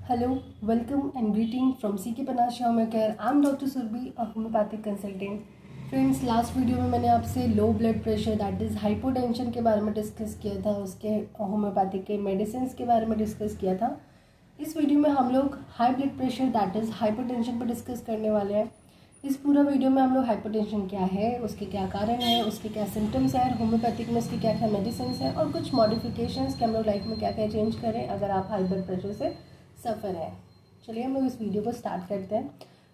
Hello, welcome and greeting from CK Panache Home Care. I'm Dr. Surbhi, a homeopathic consultant. Friends, last video में मैंने आपसे low blood pressure that is hypotension के बारे में discuss किया था, उसके होम्योपैथिक के मेडिसिन के बारे में डिस्कस किया था। इस वीडियो में हम लोग high blood pressure that is hypotension पर डिस्कस करने वाले हैं। इस पूरा वीडियो में हम लोग हाइपोटेंशन क्या है, उसके क्या कारण है, उसके क्या सिम्टम्स हैं, होम्योपैथिक में उसके क्या क्या मेडिसिन हैं और कुछ मॉडिफिकेशंस कि हम लोग लाइफ में क्या क्या चेंज करें अगर आप हाई ब्लड प्रेशर से सफ़र है। चलिए हम लोग इस वीडियो को स्टार्ट करते हैं।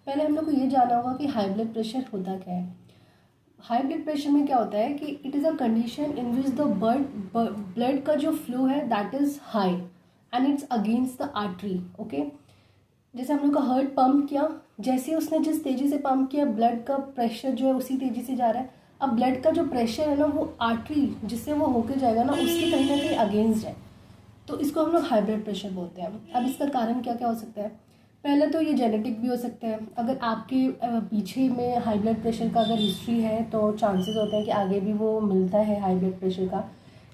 पहले हम लोग को ये जानना होगा कि हाई ब्लड प्रेशर होता क्या है। हाई ब्लड प्रेशर में क्या होता है कि it is a condition in which the blood का जो फ्लो है that is high and it's against the artery. Okay, जैसे हम लोग का हार्ट पंप किया, जैसे उसने जिस तेज़ी से पंप किया ब्लड का प्रेशर जो है उसी तेज़ी से जा रहा है। अब ब्लड का जो प्रेशर है ना वो आर्टरी जिससे वो होके जाएगा ना उसके कहीं ना कहीं अगेंस्ट है, तो इसको हम लोग हाई ब्लड प्रेशर बोलते हैं। अब इसका कारण क्या क्या हो सकता है। पहले तो ये जेनेटिक भी हो सकता है। अगर आपके पीछे में हाई ब्लड प्रेशर का अगर हिस्ट्री है तो चांसेस होते हैं कि आगे भी वो मिलता है हाई ब्लड प्रेशर का।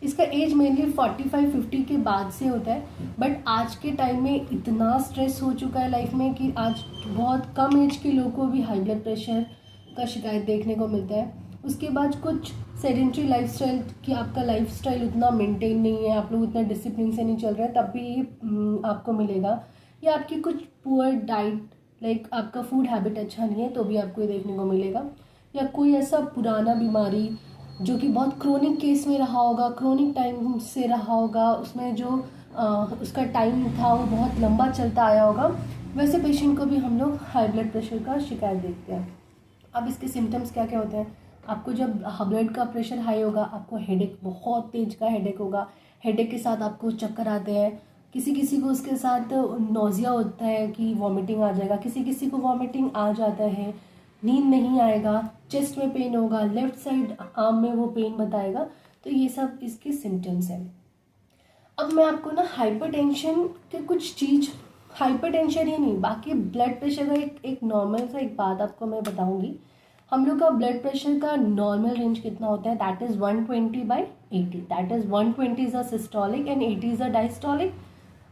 इसका एज मेनली 45-50 के बाद से होता है, बट आज के टाइम में इतना स्ट्रेस हो चुका है लाइफ में कि आज बहुत कम एज के लोगों को भी हाई ब्लड प्रेशर का शिकायत देखने को मिलता है। उसके बाद कुछ सेडेंट्री लाइफस्टाइल कि आपका लाइफस्टाइल उतना मेंटेन नहीं है, आप लोग उतना डिसिप्लिन से नहीं चल रहे हैं, तब भी आपको मिलेगा। या आपकी कुछ पुअर डाइट लाइक आपका फूड हैबिट अच्छा नहीं है तो भी आपको ये देखने को मिलेगा। या कोई ऐसा पुराना बीमारी जो कि बहुत क्रोनिक केस में रहा होगा, क्रोनिक टाइम से रहा होगा, उसमें जो उसका टाइम था वो बहुत लंबा चलता आया होगा, वैसे पेशेंट को भी हम लोग हाई ब्लड प्रेशर का शिकायत देखते हैं। अब इसके सिम्टम्स क्या क्या होते हैं। आपको जब ब्लड का प्रेशर हाई होगा आपको हेडेक, बहुत तेज का हेडेक होगा। हेडेक के साथ आपको चक्कर आते हैं, किसी किसी को उसके साथ नोजिया होता है कि वॉमिटिंग आ जाएगा, किसी किसी को वॉमिटिंग आ जाता है, नींद नहीं आएगा, चेस्ट में पेन होगा, लेफ्ट साइड आर्म में वो पेन बताएगा। तो ये सब इसके सिम्टम्स हैं। अब मैं आपको ना हाइपरटेंशन के कुछ चीज़, हाइपरटेंशन ही नहीं बाकी ब्लड प्रेशर का एक नॉर्मल सा एक बात आपको मैं बताऊंगी। हम लोग का ब्लड प्रेशर का नॉर्मल रेंज कितना होता है, that is 120/80। That is 120 is a systolic and 80 is a diastolic.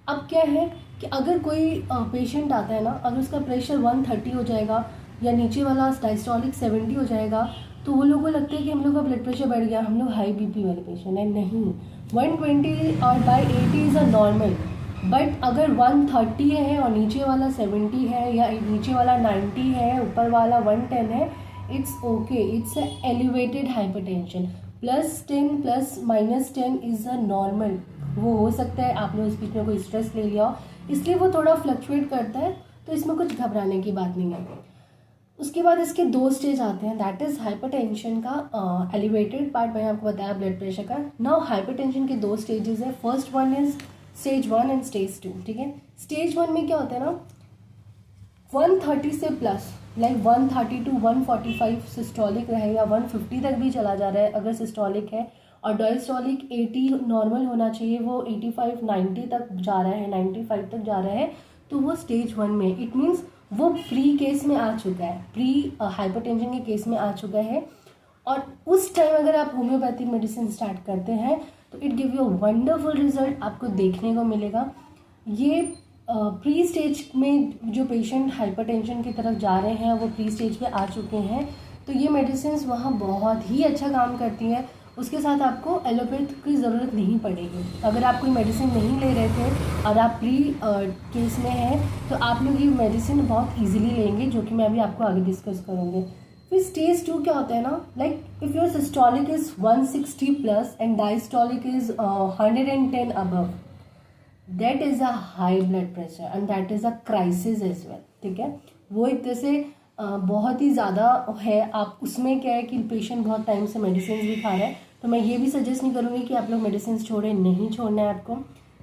अब क्या है कि अगर कोई पेशेंट आता है ना, अगर उसका प्रेशर 130 हो जाएगा या नीचे वाला डायस्टोलिक 70 हो जाएगा तो वो लोगों को लगता है कि हम लोग का ब्लड प्रेशर बढ़ गया, हम लोग हाई बीपी वाले पेशेंट है। नहीं, 120 और by 80 is a normal. But अगर 130 है और नीचे वाला 70 है या नीचे वाला 90 है ऊपर वाला 110 है, it's okay, it's a elevated hypertension. +10 plus -10 is a normal. वो हो सकता है आप लोग इस बीच में कोई स्ट्रेस ले लिया हो, इसलिए वो थोड़ा फ्लक्चुएट करता है, तो इसमें कुछ घबराने की बात नहीं है। उसके बाद इसके 2 स्टेज आते हैं, दैट इज़ हाइपरटेंशन का एलिवेटेड पार्ट मैंने आपको बताया ब्लड प्रेशर का। नाउ हाइपरटेंशन के 2 स्टेजेस है, first one is stage 1 and stage 2। ठीक है, स्टेज 1 में क्या होता है ना, 130 से प्लस लाइक 130 to 145 सिस्टोलिक रहे या 150 तक भी चला जा रहा है अगर सिस्टोलिक है, और डायस्टोलिक 80 नॉर्मल होना चाहिए, वो 85-90 तक जा रहा है, 95 तक जा रहा है, तो वो स्टेज 1 में। इट मीन्स वो प्री केस में आ चुका है, प्री हाइपरटेंशन के केस में आ चुका है। और उस टाइम अगर आप होम्योपैथिक मेडिसिन स्टार्ट करते हैं तो it give you wonderful result आपको देखने को मिलेगा। ये प्री स्टेज में जो पेशेंट हाइपरटेंशन की तरफ जा रहे हैं वो प्री स्टेज पे आ चुके हैं, तो ये मेडिसिन वहाँ बहुत ही अच्छा काम करती हैं। उसके साथ आपको एलोपैथ की ज़रूरत नहीं पड़ेगी। अगर आप कोई मेडिसिन नहीं ले रहे थे और आप प्री केस में हैं तो आप लोग ये मेडिसिन बहुत इजीली लेंगे, जो कि मैं अभी आपको आगे डिस्कस करूँगी। फिर स्टेज 2 क्या होता है ना, like if your systolic is 160 plus and diastolic is 110 above, that is a high blood pressure and that is a crisis as well. ठीक है, वो एक तरह से बहुत ही ज़्यादा है। आप उसमें क्या है कि पेशेंट बहुत टाइम से मेडिसिन भी खा रहा है, तो मैं ये भी सजेस्ट नहीं करूँगी कि आप लोग मेडिसिन छोड़ें, नहीं छोड़ना है आपको।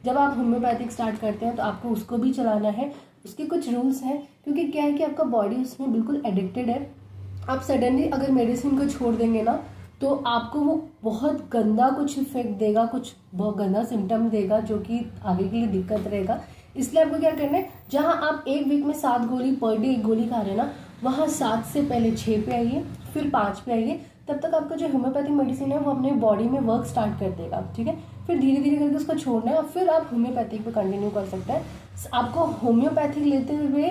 जब आप होम्योपैथिक स्टार्ट करते हैं तो आपको उसको भी चलाना है, उसके कुछ रूल्स हैं, क्योंकि क्या है कि आपका बॉडी उसमें बिल्कुल एडिक्टेड है। आप सडनली अगर मेडिसिन को छोड़ देंगे ना तो आपको वो बहुत गंदा कुछ इफेक्ट देगा, कुछ बहुत गंदा सिम्टम देगा जो कि आगे के लिए दिक्कत रहेगा। इसलिए आपको क्या करना है, जहाँ आप एक वीक में 7 गोली पर डे 1 गोली खा रहे हैं ना, वहाँ 7 से पहले 6 पे आइए, फिर 5 पे आइए, तब तक आपका जो होम्योपैथिक मेडिसिन है वो अपने बॉडी में वर्क स्टार्ट कर देगा, ठीक है। फिर धीरे धीरे करके उसको छोड़ना है और फिर आप होम्योपैथिक पे कंटिन्यू कर सकते हैं। आपको होम्योपैथिक लेते हुए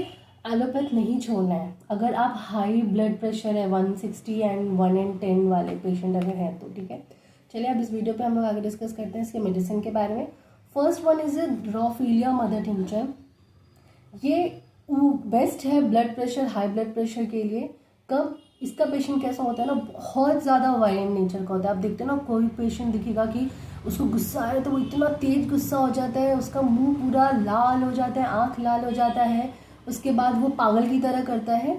एलोपैथ नहीं छोड़ना है। अगर आप हाई ब्लड प्रेशर है 160 एंड 110 वाले पेशेंट अगर हैं तो, ठीक है। चलिए अब इस वीडियो पे हम लोग आगे डिस्कस करते हैं इसके मेडिसिन के बारे में। फर्स्ट वन इज ड्रॉफिलिया मदर टिंचर। ये बेस्ट है blood pressure, high blood pressure के लिए। कब इसका पेशेंट कैसा होता है ना, बहुत ज़्यादा वायलेंट नेचर का होता है। आप देखते हैं ना, कोई पेशेंट दिखेगा कि उसको गुस्सा है तो वो इतना तेज गुस्सा हो जाता है, उसका मुंह पूरा लाल हो जाता है, आँख लाल हो जाता है, उसके बाद वो पागल की तरह करता है।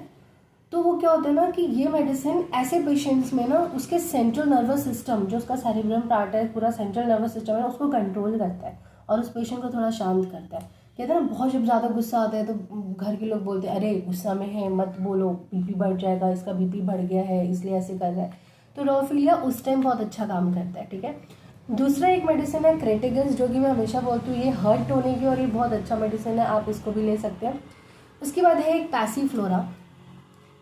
तो वो क्या होता है ना कि ये मेडिसिन ऐसे पेशेंट्स में ना उसके सेंट्रल नर्वस सिस्टम, जो उसका सेरिब्रम पार्ट है, पूरा सेंट्रल नर्वस सिस्टम है, उसको कंट्रोल करता है और उस पेशेंट को थोड़ा शांत करता है। कहते हैं ना, बहुत जब ज़्यादा गुस्सा आता है तो घर के लोग बोलते हैं अरे गुस्सा में है मत बोलो, बीपी बढ़ जाएगा, इसका बीपी बढ़ गया है इसलिए ऐसे कर रहा है। तो ड्रॉफिलिया उस टाइम बहुत अच्छा काम करता है, ठीक है। दूसरा एक मेडिसिन है क्रेटेगस, जो कि मैं हमेशा बोलती हूँ ये हार्ट टोने की, और ये बहुत अच्छा मेडिसिन है, आप इसको भी ले सकते हैं। उसके बाद है एक पैसीफ्लोरा।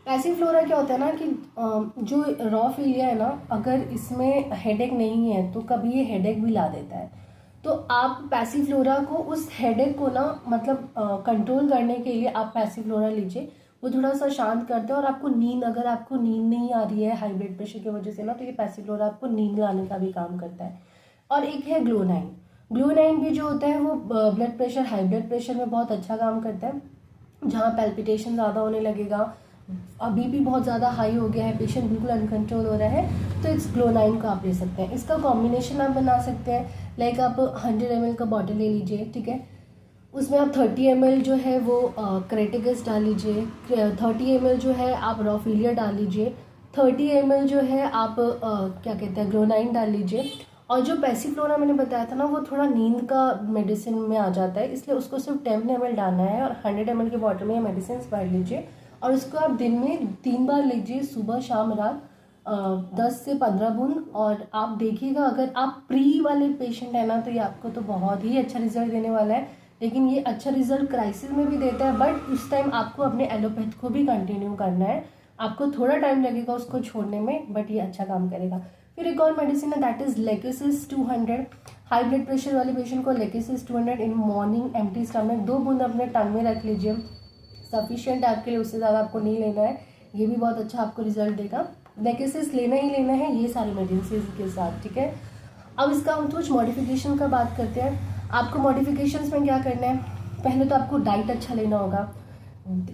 पैसीफ्लोरा क्या होता है ना कि जो ड्रॉफिलिया है ना, अगर इसमें हेडेक नहीं है तो कभी ये हेडेक भी ला देता है। तो आप पैसीफ्लोरा को उस हेडेक को ना मतलब कंट्रोल करने के लिए आप पैसीफ्लोरा लीजिए। वो थोड़ा सा शांत करते हैं और आपको नींद, अगर आपको नींद नहीं आ रही है हाई ब्लड प्रेशर की वजह से ना, तो ये पैसीफ्लोरा आपको नींद लाने का भी काम करता है। और एक है ग्लोनाइन। ग्लोनाइन भी जो होता है वो blood pressure, high blood pressure में बहुत अच्छा काम करता है। जहाँ पैल्पिटेशन ज़्यादा होने लगेगा, अभी भी बहुत ज़्यादा हाई हो गया है, पेशेंट बिल्कुल अनकंट्रोल हो रहा है, तो इस ग्लोनाइन को आप ले सकते हैं। इसका कॉम्बिनेशन आप बना सकते हैं। लाइक आप 100 ml का बॉटल ले लीजिए, ठीक है। उसमें आप 30 ml जो है वो क्रेटेगस डाल लीजिए, 30 ml जो है आप ड्रॉफिलिया डाल लीजिए, 30 ml जो है आप क्या कहते हैं ग्लोनाइन डाल लीजिए। और जो पैसीफ्लोरा मैंने बताया था ना, वो थोड़ा नींद का मेडिसिन में आ जाता है, इसलिए उसको सिर्फ 10 ml डालना है और 100 ml के बॉटल में ये मेडिसिन भर लीजिए। और इसको आप दिन में 3 बार लीजिए, सुबह शाम रात, 10 से 15 बूंद। और आप देखिएगा, अगर आप प्री वाले पेशेंट है ना, तो ये आपको तो बहुत ही अच्छा रिजल्ट देने वाला है। लेकिन ये अच्छा रिजल्ट क्राइसिस में भी देता है, बट उस टाइम आपको अपने एलोपैथ को भी कंटिन्यू करना है। आपको थोड़ा टाइम लगेगा उसको छोड़ने में, बट ये अच्छा काम करेगा। फिर एक और मेडिसिन है, that is lachesis 200। High blood pressure वाले पेशेंट को lachesis 200 in morning empty stomach 2 बूंद अपने टंग में रख लीजिए, सफिशिएंट आपके लिए, उससे ज़्यादा आपको नहीं लेना है। ये भी बहुत अच्छा आपको रिजल्ट देगा। लेकेसिस लेना ही लेना है ये सारे मेडिसिन के साथ, ठीक है। अब इसका हम कुछ मॉडिफिकेशन का बात करते हैं। आपको मॉडिफिकेशंस में क्या करना है, पहले तो आपको डाइट अच्छा लेना होगा।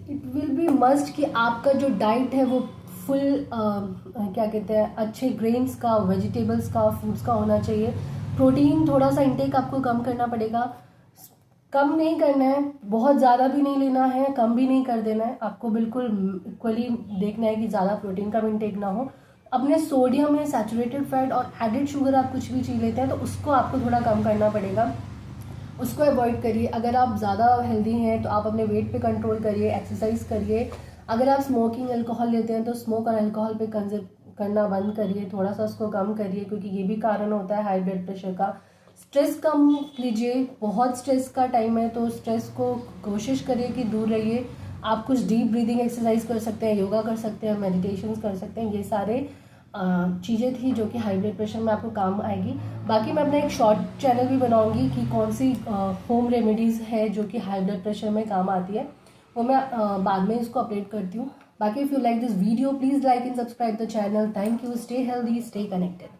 इट विल बी मस्ट कि आपका जो डाइट है वो फुल क्या कहते हैं अच्छे ग्रेन्स का, वेजिटेबल्स का, फ्रूट्स का होना चाहिए। प्रोटीन थोड़ा सा इंटेक आपको कम करना पड़ेगा। कम नहीं करना है, बहुत ज़्यादा भी नहीं लेना है, कम भी नहीं कर देना है, आपको बिल्कुल इक्वली देखना है कि ज़्यादा प्रोटीन का इंटेक ना हो। अपने सोडियम है, सैचुरेटेड फैट और एडिड शुगर आप कुछ भी चीज़ लेते हैं तो उसको आपको थोड़ा कम करना पड़ेगा, उसको अवॉइड करिए। अगर आप ज़्यादा हेल्दी हैं तो आप अपने वेट पे कंट्रोल करिए, एक्सरसाइज करिए। अगर आप स्मोकिंग अल्कोहल लेते हैं तो स्मोक और अल्कोहल पे कंजर्व करना बंद करिए, थोड़ा सा उसको कम करिए, क्योंकि ये भी कारण होता है हाई ब्लड प्रेशर का। स्ट्रेस कम लीजिए, बहुत स्ट्रेस का टाइम है तो स्ट्रेस को कोशिश करिए कि दूर रहिए। आप कुछ डीप ब्रीदिंग एक्सरसाइज कर सकते हैं, योगा कर सकते हैं, मेडिटेशन कर सकते हैं। ये सारे चीज़ें थी जो कि हाई ब्लड प्रेशर में आपको काम आएगी। बाकी मैं अपना एक शॉर्ट चैनल भी बनाऊंगी कि कौन सी होम रेमेडीज़ है जो कि हाई ब्लड प्रेशर में काम आती है, वो मैं बाद में इसको अपडेट करती हूँ। बाकी if you like this video please like and subscribe the channel. Thank you, stay healthy, stay connected.